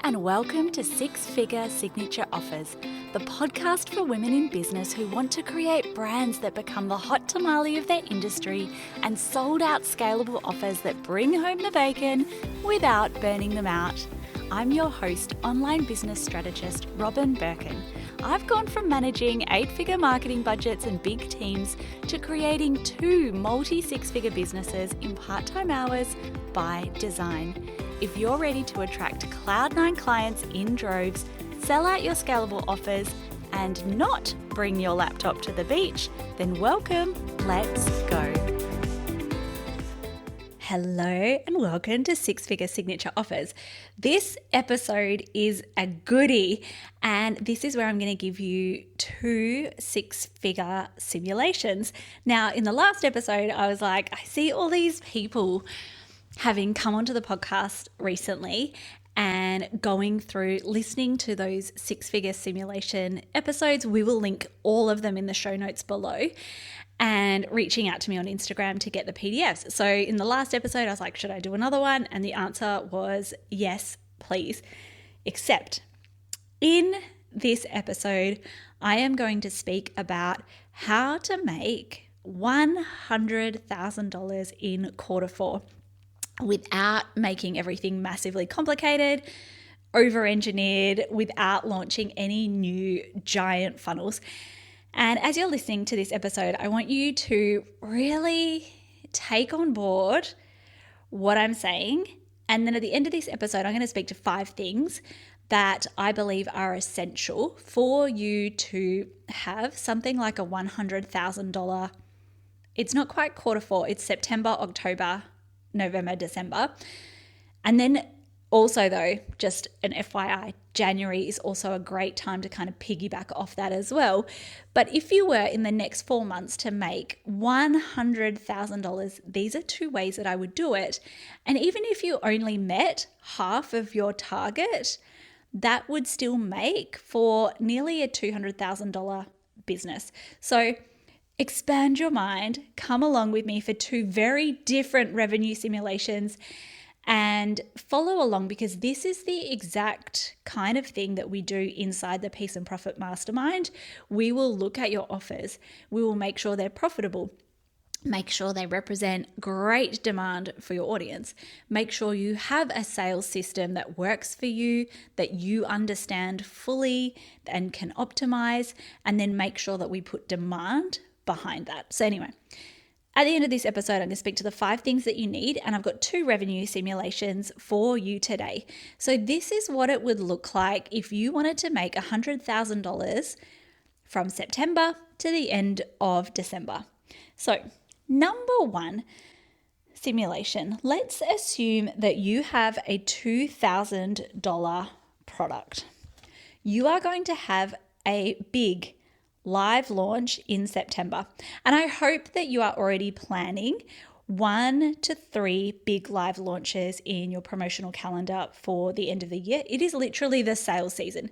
and welcome to Six Figure Signature Offers, the podcast for women in business who want to create brands that become the hot tamale of their industry and sold out scalable offers that bring home the bacon without burning them out. I'm your host, online business strategist Robin Birkin. I've gone from managing 8-figure marketing budgets and big teams to creating 2 multi-6-figure businesses in part-time hours by design. If you're ready to attract Cloud9 clients in droves, sell out your scalable offers, and not bring your laptop to the beach, then welcome, let's go. Hello and welcome to Six Figure Signature Offers. This episode is a goodie, and this is where I'm going to give you 2 6-figure simulations. Now, in the last episode, I was like, I see all these people having come onto the podcast recently and going through listening to those 6-figure simulation episodes. We will link all of them in the show notes below, and reaching out to me on Instagram to get the PDFs. So in the last episode, I was like, should I do another one? And the answer was yes, please. Except in this episode, I am going to speak about how to make $100,000 in Q4 without making everything massively complicated, over-engineered, without launching any new giant funnels. And as you're listening to this episode, I want you to really take on board what I'm saying. And then at the end of this episode, I'm going to speak to 5 things that I believe are essential for you to have something like a $100,000. It's not quite Q4, it's September, October, November, December. And then also though, just an FYI, January is also a great time to kind of piggyback off that as well. But if you were in the next 4 months to make $100,000, these are 2 ways that I would do it. And even if you only met half of your target, that would still make for nearly a $200,000 business. So expand your mind, come along with me for 2 very different revenue simulations and follow along, because this is the exact kind of thing that we do inside the Peace and Profit Mastermind. We will look at your offers. We will make sure they're profitable. Make sure they represent great demand for your audience. Make sure you have a sales system that works for you, that you understand fully and can optimize, and then make sure that we put demand behind that. So anyway, at the end of this episode, I'm going to speak to the 5 things that you need, and I've got 2 revenue simulations for you today. So this is what it would look like if you wanted to make $100,000 from September to the end of December. So number 1 simulation, let's assume that you have a $2,000 product. You are going to have a big live launch in September. And I hope that you are already planning 1 to 3 big live launches in your promotional calendar for the end of the year. It is literally the sales season.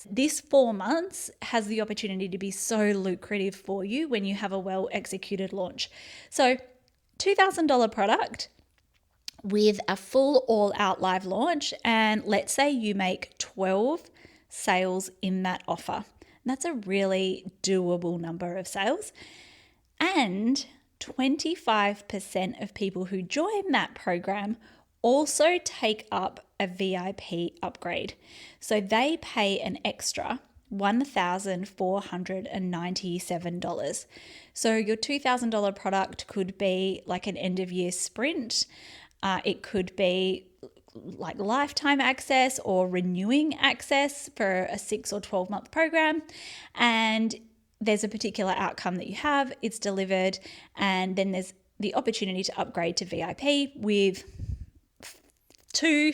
This 4 months has the opportunity to be so lucrative for you when you have a well-executed launch. So $2,000 product with a full all-out live launch, and let's say you make 12 sales in that offer. That's a really doable number of sales. And 25% of people who join that program also take up a VIP upgrade. So they pay an extra $1,497. So your $2,000 product could be like an end of year sprint. It could be like lifetime access or renewing access for a 6 or 12 month program. And there's a particular outcome that you have, it's delivered, and then there's the opportunity to upgrade to VIP with 2,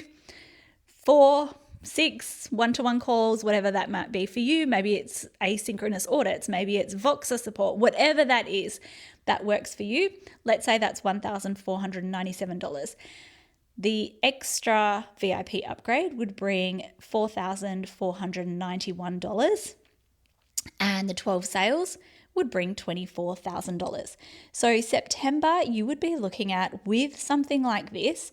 4, 6 one-to-one calls, whatever that might be for you. Maybe it's asynchronous audits, maybe it's Voxer support, whatever that is that works for you. Let's say that's $1,497. The extra VIP upgrade would bring $4,491, and the 12 sales would bring $24,000. So September, you would be looking at, with something like this,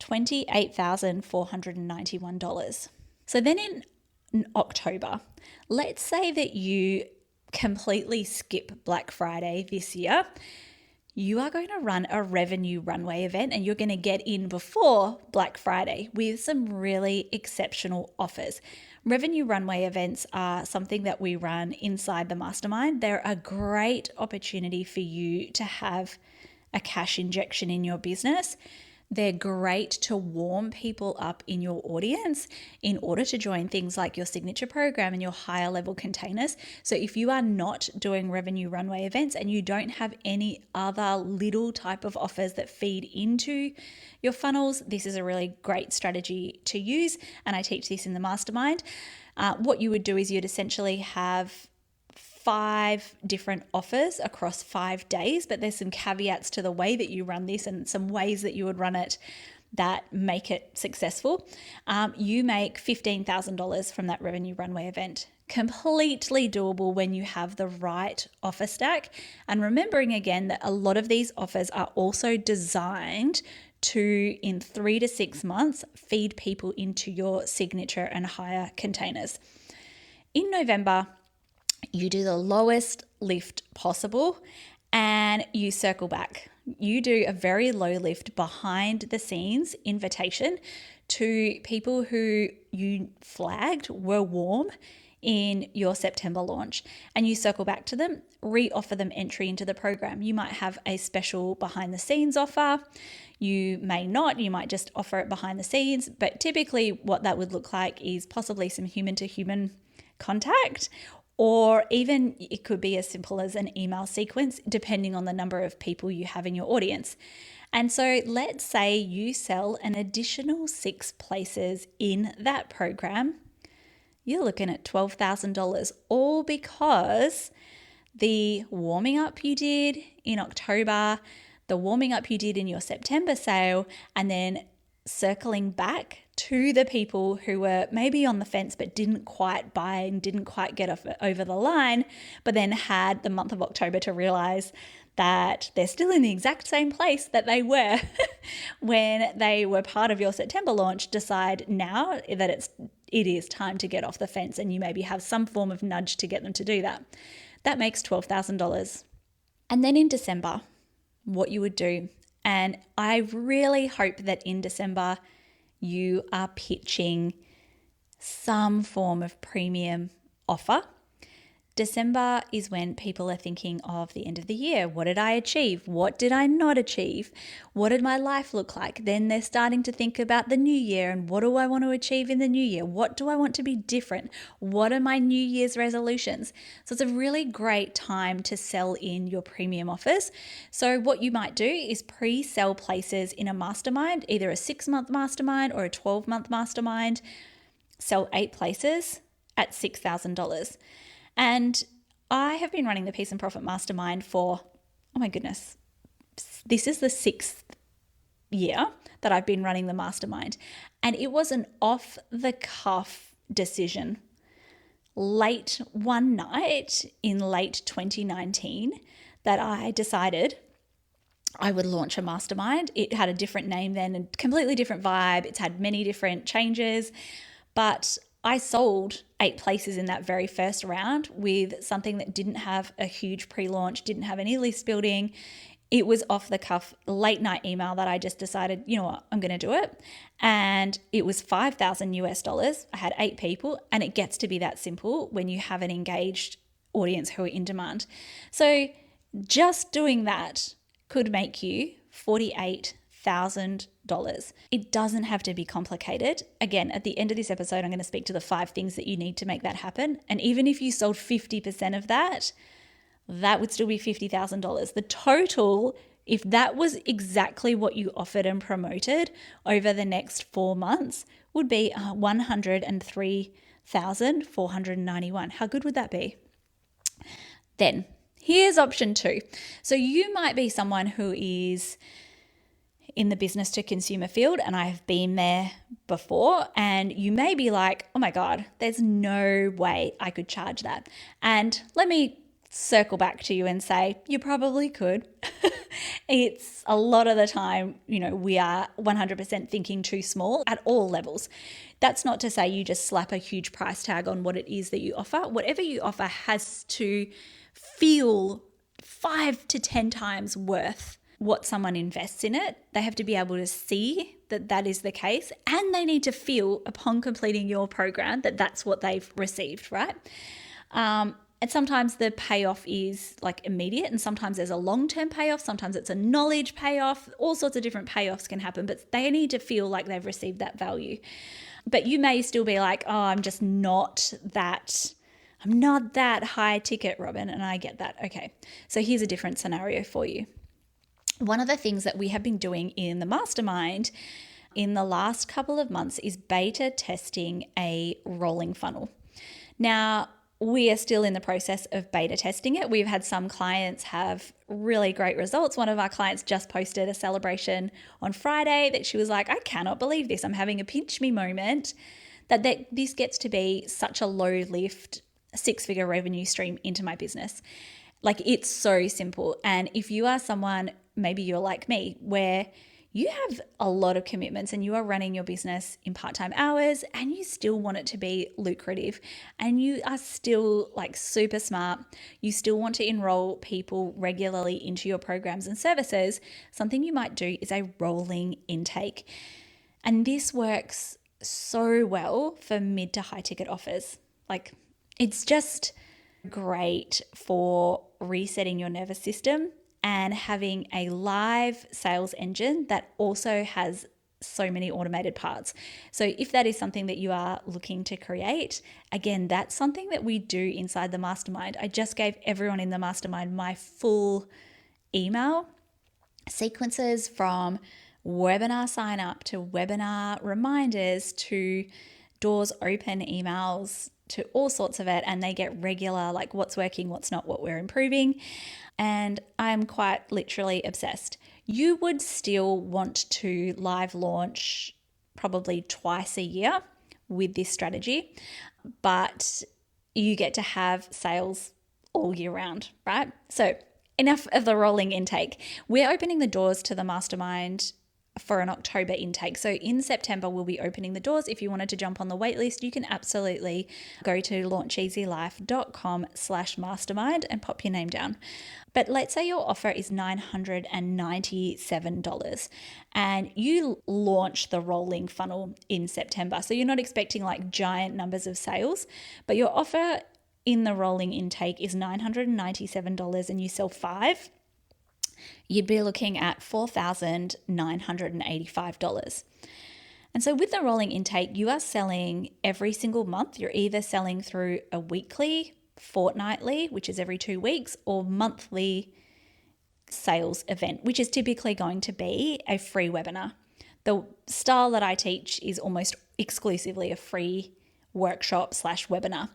$28,491. So then in October, let's say that you completely skip Black Friday this year. You are going to run a revenue runway event and you're going to get in before Black Friday with some really exceptional offers. Revenue runway events are something that we run inside the mastermind. They're a great opportunity for you to have a cash injection in your business. They're great to warm people up in your audience in order to join things like your signature program and your higher level containers. So if you are not doing revenue runway events and you don't have any other little type of offers that feed into your funnels, this is a really great strategy to use. And I teach this in the mastermind. What you would do is you'd essentially have 5 different offers across 5 days, but there's some caveats to the way that you run this and some ways that you would run it that make it successful. You make $15,000 from that revenue runway event. Completely doable when you have the right offer stack. And remembering again that a lot of these offers are also designed to, in 3 to 6 months, feed people into your signature and higher containers. In November, you do the lowest lift possible and you circle back. You do a very low lift behind the scenes invitation to people who you flagged were warm in your September launch, and you circle back to them, re-offer them entry into the program. You might have a special behind the scenes offer. You may not, you might just offer it behind the scenes, but typically what that would look like is possibly some human to human contact, or even it could be as simple as an email sequence, depending on the number of people you have in your audience. And so let's say you sell an additional 6 places in that program. You're looking at $12,000, all because the warming up you did in October, the warming up you did in your September sale, and then circling back to the people who were maybe on the fence but didn't quite buy and didn't quite get over the line, but then had the month of October to realize that they're still in the exact same place that they were when they were part of your September launch, decide now that it is time to get off the fence, and you maybe have some form of nudge to get them to do that. That makes $12,000. And then in December, what you would do, and I really hope that in December you are pitching some form of premium offer. December is when people are thinking of the end of the year. What did I achieve? What did I not achieve? What did my life look like? Then they're starting to think about the new year and what do I want to achieve in the new year? What do I want to be different? What are my New Year's resolutions? So it's a really great time to sell in your premium offers. So what you might do is pre-sell places in a mastermind, either a 6-month mastermind or a 12-month mastermind. Sell 8 places at $6,000. And I have been running the Peace and Profit Mastermind for, oh my goodness, this is the 6th year that I've been running the mastermind. And it was an off-the-cuff decision. Late one night in late 2019 that I decided I would launch a mastermind. It had a different name then, a completely different vibe. It's had many different changes, but I sold 8 places in that very first round with something that didn't have a huge pre-launch, didn't have any list building. It was off the cuff, late night email that I just decided, you know what, I'm going to do it. And it was $5,000. I had 8 people, and it gets to be that simple when you have an engaged audience who are in demand. So just doing that could make you $48,000. It doesn't have to be complicated. Again, at the end of this episode, I'm going to speak to the 5 things that you need to make that happen. And even if you sold 50% of that, that would still be $50,000. The total, if that was exactly what you offered and promoted over the next 4 months, would be $103,491. How good would that be? Then here's option 2. So you might be someone who is in the business to consumer field, and I've been there before, and you may be like, oh my God, there's no way I could charge that. And let me circle back to you and say, you probably could. It's a lot of the time, we are 100% thinking too small at all levels. That's not to say you just slap a huge price tag on what it is that you offer. Whatever you offer has to feel 5 to 10 times worth what someone invests in it. They have to be able to see that that is the case, and they need to feel upon completing your program that that's what they've received, right? And sometimes the payoff is like immediate, and sometimes there's a long-term payoff. Sometimes it's a knowledge payoff. All sorts of different payoffs can happen, but they need to feel like they've received that value. But you may still be like, oh, I'm not that high ticket, Robin. And I get that. Okay. So here's a different scenario for you. One of the things that we have been doing in the Mastermind in the last couple of months is beta testing a rolling funnel. Now, we are still in the process of beta testing it. We've had some clients have really great results. One of our clients just posted a celebration on Friday that she was like, I cannot believe this. I'm having a pinch me moment that this gets to be such a low lift, 6-figure revenue stream into my business. Like, it's so simple. And if you are someone, maybe you're like me, where you have a lot of commitments and you are running your business in part-time hours and you still want it to be lucrative and you are still like super smart, you still want to enroll people regularly into your programs and services, something you might do is a rolling intake. And this works so well for mid to high ticket offers. Like, it's just great for resetting your nervous system and having a live sales engine that also has so many automated parts. So if that is something that you are looking to create, again, that's something that we do inside the Mastermind. I just gave everyone in the Mastermind my full email sequences, from webinar sign up to webinar reminders to doors open emails to all sorts of it. And they get regular, like what's working, what's not, what we're improving. And I'm quite literally obsessed. You would still want to live launch probably twice a year with this strategy, but you get to have sales all year round, right? So enough of the rolling intake. We're opening the doors to the Mastermind for an October intake. So in September, we'll be opening the doors. If you wanted to jump on the wait list, you can absolutely go to launcheasylife.com/mastermind and pop your name down. But let's say your offer is $997 and you launch the rolling funnel in September. So you're not expecting like giant numbers of sales, but your offer in the rolling intake is $997 and you sell 5. You'd be looking at $4,985. And so with the rolling intake, you are selling every single month. You're either selling through a weekly, fortnightly, which is every 2 weeks, or monthly sales event, which is typically going to be a free webinar. The style that I teach is almost exclusively a free workshop/webinar.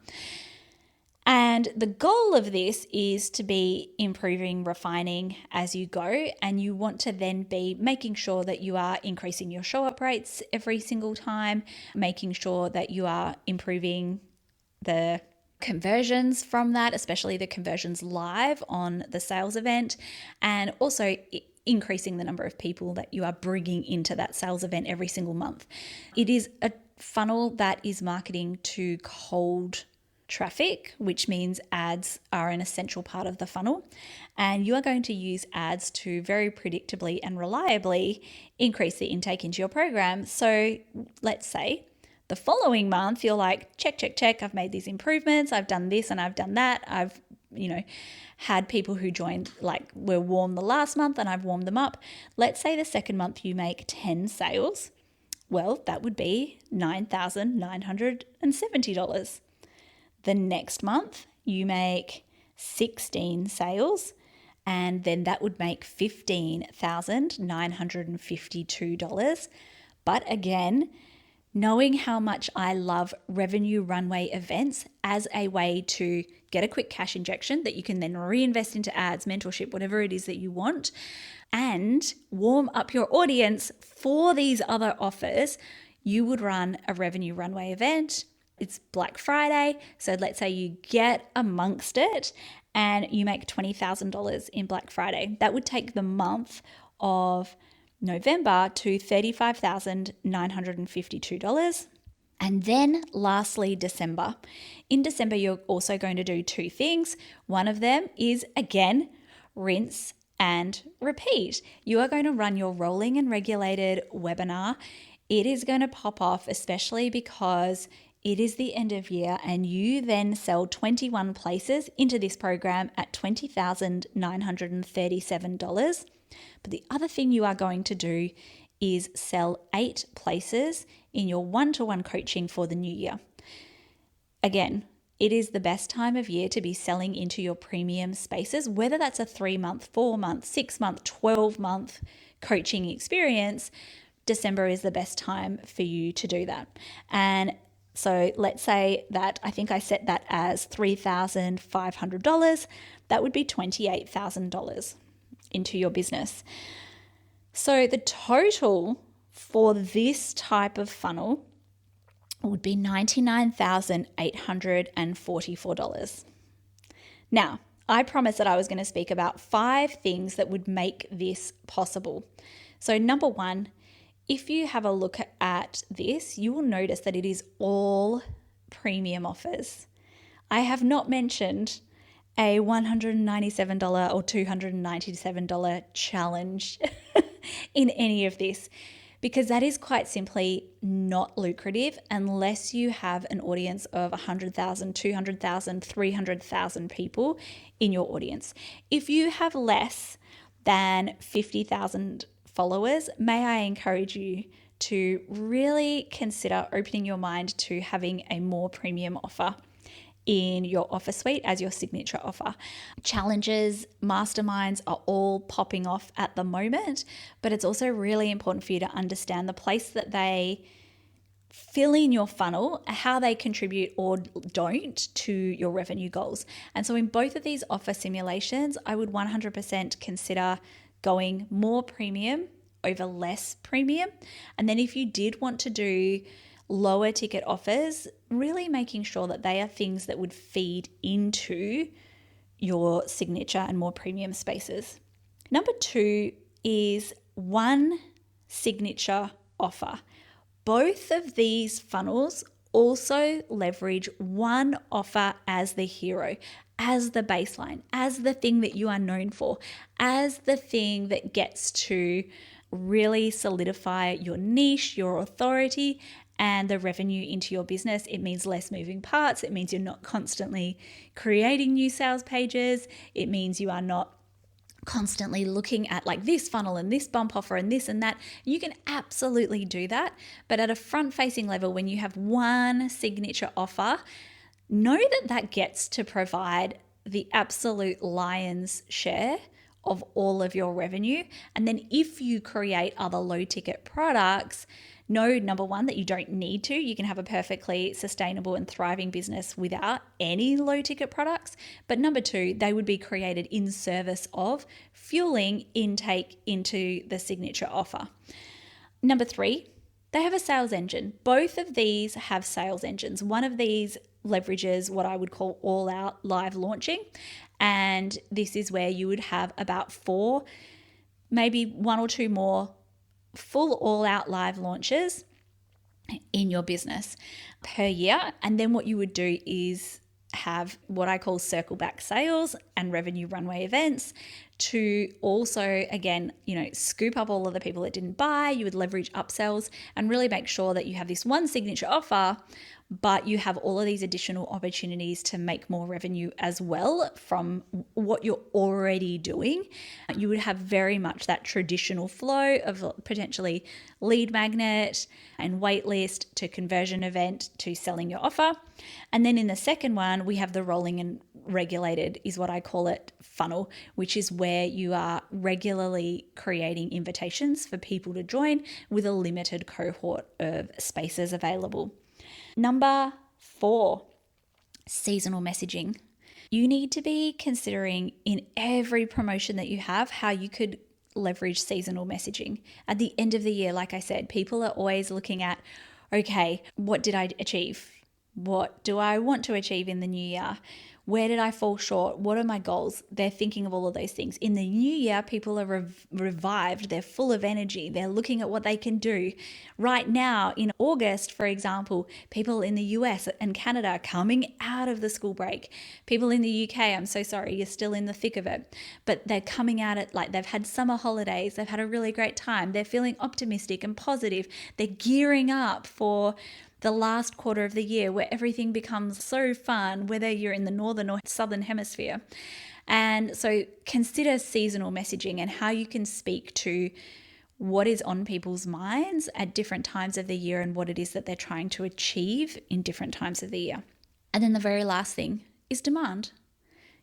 And the goal of this is to be improving, refining as you go. And you want to then be making sure that you are increasing your show up rates every single time, making sure that you are improving the conversions from that, especially the conversions live on the sales event, and also increasing the number of people that you are bringing into that sales event every single month. It is a funnel that is marketing to cold traffic, which means ads are an essential part of the funnel. And you are going to use ads to very predictably and reliably increase the intake into your program. So let's say the following month, you're like, check, I've made these improvements. I've done this and I've done that. I've, had people who joined, like were warm the last month and I've warmed them up. Let's say the second month you make 10 sales. Well, that would be $9,970. The next month you make 16 sales, and then that would make $15,952. But again, knowing how much I love revenue runway events as a way to get a quick cash injection that you can then reinvest into ads, mentorship, whatever it is that you want, and warm up your audience for these other offers, you would run a revenue runway event. It's Black Friday, so let's say you get amongst it and you make $20,000 in Black Friday. That would take the month of November to $35,952. And then lastly, December. In December, you're also going to do two things. One of them is, again, rinse and repeat. You are going to run your rolling and regulated webinar. It is going to pop off, especially because it is the end of year, and you then sell 21 places into this program at $20,937. But the other thing you are going to do is sell 8 places in your one-to-one coaching for the new year. Again, it is the best time of year to be selling into your premium spaces, whether that's a 3-month, 4-month, 6-month, 12-month coaching experience. December is the best time for you to do that. And so let's say that I think I set that as $3,500. That would be $28,000 into your business. So the total for this type of funnel would be $99,844. Now, I promised that I was going to speak about 5 things that would make this possible. So number 1, if you have a look at this, you will notice that it is all premium offers. I have not mentioned a $197 or $297 challenge in any of this, because that is quite simply not lucrative unless you have an audience of 100,000, 200,000, 300,000 people in your audience. If you have less than 50,000 followers, may I encourage you to really consider opening your mind to having a more premium offer in your offer suite as your signature offer. Challenges, masterminds are all popping off at the moment, but it's also really important for you to understand the place that they fill in your funnel, how they contribute or don't to your revenue goals. And so in both of these offer simulations, I would 100% consider going more premium over less premium. And then if you did want to do lower ticket offers, really making sure that they are things that would feed into your signature and more premium spaces. Number 2 is one signature offer. Both of these funnels also leverage one offer as the hero, as the baseline, as the thing that you are known for, as the thing that gets to really solidify your niche, your authority, and the revenue into your business. It means less moving parts. It means you're not constantly creating new sales pages. It means you are not constantly looking at like this funnel and this bump offer and this and that. You can absolutely do that. But at a front-facing level, when you have one signature offer, know that that gets to provide the absolute lion's share of all of your revenue. And then if you create other low ticket products, know, number 1, that you don't need to. You can have a perfectly sustainable and thriving business without any low ticket products. But number 2, they would be created in service of fueling intake into the signature offer. Number 3, they have a sales engine. Both of these have sales engines. One of these leverages what I would call all out live launching. And this is where you would have about 4, maybe 1 or 2 more full all out live launches in your business per year. And then what you would do is have what I call circle back sales and revenue runway events to also, again, scoop up all of the people that didn't buy. You would leverage upsells and really make sure that you have this one signature offer, but you have all of these additional opportunities to make more revenue as well from what you're already doing. You would have very much that traditional flow of potentially lead magnet and waitlist to conversion event to selling your offer. And then in the second one, we have the rolling and regulated, is what I call it, funnel, which is where you are regularly creating invitations for people to join with a limited cohort of spaces available. Number 4, seasonal messaging. You need to be considering in every promotion that you have how you could leverage seasonal messaging. At the end of the year, like I said, people are always looking at, okay, what did I achieve? What do I want to achieve in the new year? Where did I fall short? What are my goals? They're thinking of all of those things. In the new year, people are revived. They're full of energy. They're looking at what they can do. Right now, in August, for example, people in the US and Canada are coming out of the school break. People in the UK, I'm so sorry, you're still in the thick of it, but they're coming out at, like, they've had summer holidays. They've had a really great time. They're feeling optimistic and positive. They're gearing up for the last quarter of the year where everything becomes so fun, whether you're in the northern or southern hemisphere. And so consider seasonal messaging and how you can speak to what is on people's minds at different times of the year and what it is that they're trying to achieve in different times of the year. And then the very last thing is demand.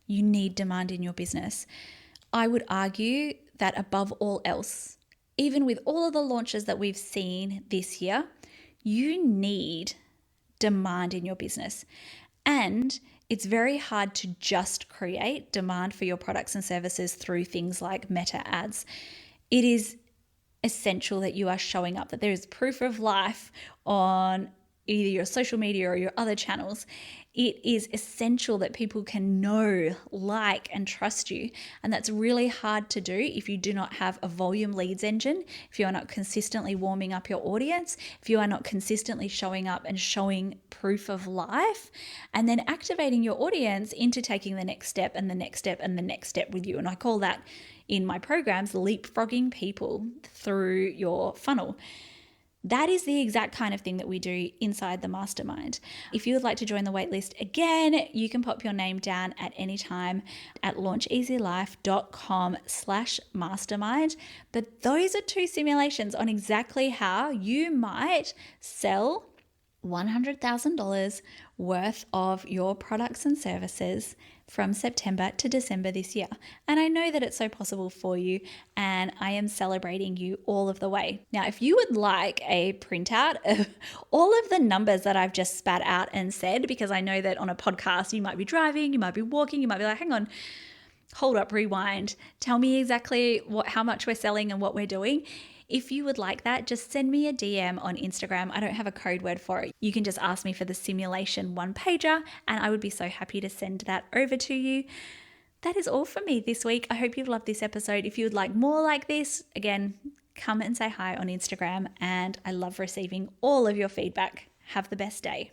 You need demand in your business. I would argue that above all else, even with all of the launches that we've seen this year, you need demand in your business. And it's very hard to just create demand for your products and services through things like meta ads. It is essential that you are showing up, that there is proof of life on either your social media or your other channels. It is essential that people can know, like, and trust you. And that's really hard to do if you do not have a volume leads engine, if you are not consistently warming up your audience, if you are not consistently showing up and showing proof of life, and then activating your audience into taking the next step and the next step and the next step with you. And I call that in my programs leapfrogging people through your funnel. That is the exact kind of thing that we do inside the Mastermind. If you would like to join the waitlist again, you can pop your name down at any time at launcheasylife.com/mastermind. But those are 2 simulations on exactly how you might sell $100,000 worth of your products and services from September to December this year. And I know that it's so possible for you, and I am celebrating you all of the way. Now, if you would like a printout of all of the numbers that I've just spat out and said, because I know that on a podcast, you might be driving, you might be walking, you might be like, hang on, hold up, rewind. Tell me exactly how much we're selling and what we're doing. If you would like that, just send me a DM on Instagram. I don't have a code word for it. You can just ask me for the simulation 1-pager, and I would be so happy to send that over to you. That is all for me this week. I hope you've loved this episode. If you would like more like this, again, come and say hi on Instagram, and I love receiving all of your feedback. Have the best day.